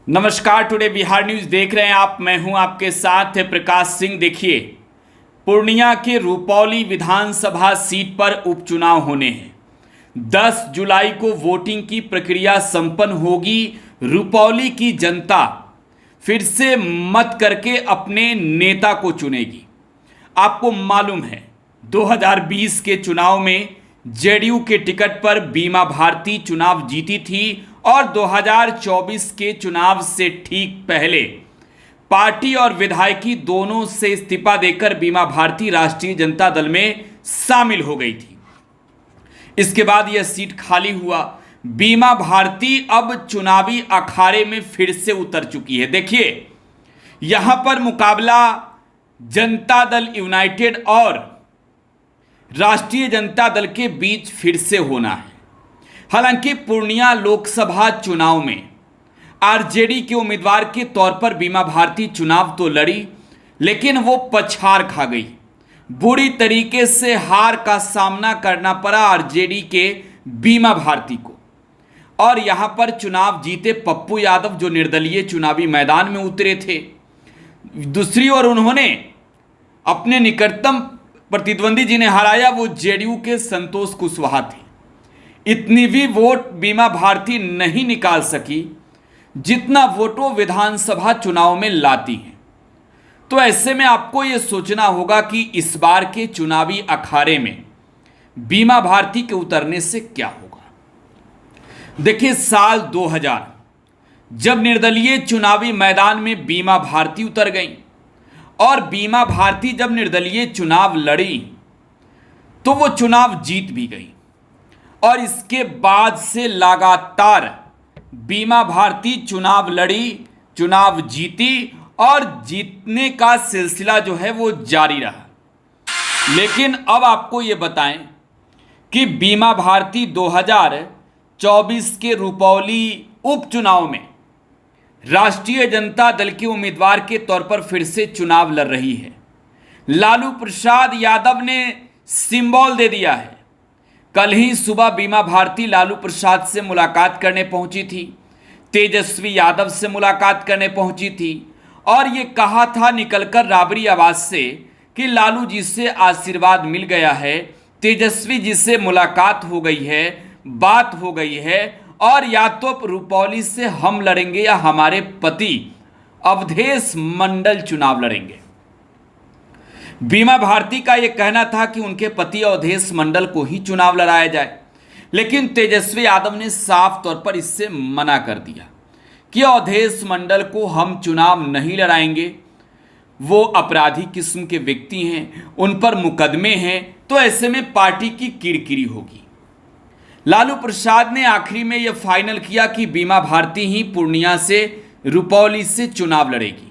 नमस्कार, today Bihar news देख रहे हैं आप। मैं हूं आपके साथ है प्रकाश सिंह। देखिए, पूर्णिया के रुपौली विधानसभा सीट पर उपचुनाव होने हैं। 10 जुलाई को वोटिंग की प्रक्रिया संपन्न होगी। रुपौली की जनता फिर से मत करके अपने नेता को चुनेगी। आपको मालूम है 2020 के चुनाव में जेडीयू के टिकट पर बीमा भारती चुनाव जीती थी और 2024 के चुनाव से ठीक पहले पार्टी और विधायकी दोनों से इस्तीफा देकर बीमा भारती राष्ट्रीय जनता दल में शामिल हो गई थी। इसके बाद यह सीट खाली हुआ। बीमा भारती अब चुनावी अखाड़े में फिर से उतर चुकी है। देखिए, यहां पर मुकाबला जनता दल यूनाइटेड और राष्ट्रीय जनता दल के बीच फिर से होना है। हालांकि पूर्णिया लोकसभा चुनाव में आरजेडी के उम्मीदवार के तौर पर बीमा भारती चुनाव तो लड़ी, लेकिन वो पछाड़ खा गई। बुरी तरीके से हार का सामना करना पड़ा आरजेडी के बीमा भारती को। और यहां पर चुनाव जीते पप्पू यादव, जो निर्दलीय चुनावी मैदान में उतरे थे। दूसरी ओर उन्होंने अपने निकटतम प्रतिद्वंदी जिन्हें हराया वो जेडीयू के संतोष कुशवाहा थे। इतनी भी वोट बीमा भारती नहीं निकाल सकी जितना वोटों विधानसभा चुनाव में लाती हैं। तो ऐसे में आपको यह सोचना होगा कि इस बार के चुनावी अखाड़े में बीमा भारती के उतरने से क्या होगा। देखिए, साल 2000 जब निर्दलीय चुनावी मैदान में बीमा भारती उतर गई और बीमा भारती जब निर्दलीय चुनाव लड़ी तो वो चुनाव जीत भी गई। और इसके बाद से लगातार बीमा भारती चुनाव लड़ी, चुनाव जीती और जीतने का सिलसिला जो है वो जारी रहा। लेकिन अब आपको ये बताएं कि बीमा भारती 2024 के रुपौली उपचुनाव में राष्ट्रीय जनता दल के उम्मीदवार के तौर पर फिर से चुनाव लड़ रही है। लालू प्रसाद यादव ने सिंबल दे दिया है। कल ही सुबह बीमा भारती लालू प्रसाद से मुलाकात करने पहुंची थी, तेजस्वी यादव से मुलाकात करने पहुंची थी और ये कहा था निकलकर राबरी आवाज से कि लालू जी से आशीर्वाद मिल गया है, तेजस्वी जी से मुलाकात हो गई है, बात हो गई है और या तो रुपौली से हम लड़ेंगे या हमारे पति अवधेश मंडल चुनाव लड़ेंगे। बीमा भारती का यह कहना था कि उनके पति अवधेश मंडल को ही चुनाव लड़ाया जाए, लेकिन तेजस्वी यादव ने साफ तौर पर इससे मना कर दिया कि अवधेश मंडल को हम चुनाव नहीं लड़ाएंगे। वो अपराधी किस्म के व्यक्ति हैं, उन पर मुकदमे हैं, तो ऐसे में पार्टी की किरकिरी होगी। लालू प्रसाद ने आखिरी में यह फाइनल किया कि बीमा भारती ही पूर्णिया से रुपौली से चुनाव लड़ेगी।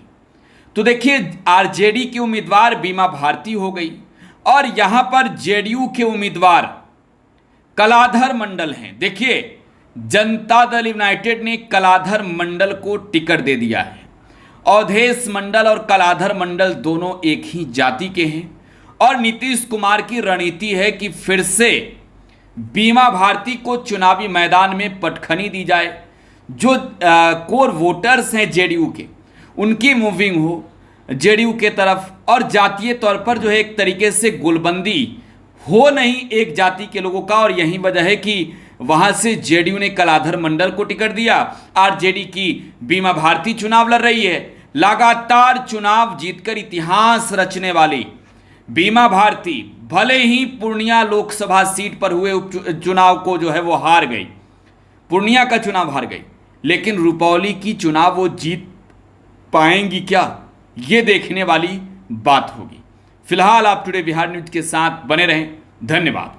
तो देखिए, आरजेडी के उम्मीदवार बीमा भारती हो गई और यहां पर जेडीयू के उम्मीदवार कलाधर मंडल हैं। देखिए, जनता दल यूनाइटेड ने कलाधर मंडल को टिकट दे दिया है। अवधेश मंडल और कलाधर मंडल दोनों एक ही जाति के हैं और नीतीश कुमार की रणनीति है कि फिर से बीमा भारती को चुनावी मैदान में पटखनी दी जाए। जो कोर वोटर्स हैं जेडीयू के, उनकी मूविंग हो जेडीयू के तरफ और जातीय तौर पर जो है एक तरीके से गुलबंदी हो नहीं एक जाति के लोगों का। और यही वजह है कि वहां से जेडीयू ने कलाधर मंडल को टिकट दिया। आरजेडी की बीमा भारती चुनाव लड़ रही है। लगातार चुनाव जीतकर इतिहास रचने वाली बीमा भारती भले ही पूर्णिया लोकसभा सीट पर हुए उपचुनाव को जो है वो हार गई, पूर्णिया का चुनाव हार गई, लेकिन रुपौली की चुनाव वो जीत पाएंगी क्या, ये देखने वाली बात होगी। फिलहाल आप टुडे बिहार न्यूज के साथ बने रहें। धन्यवाद।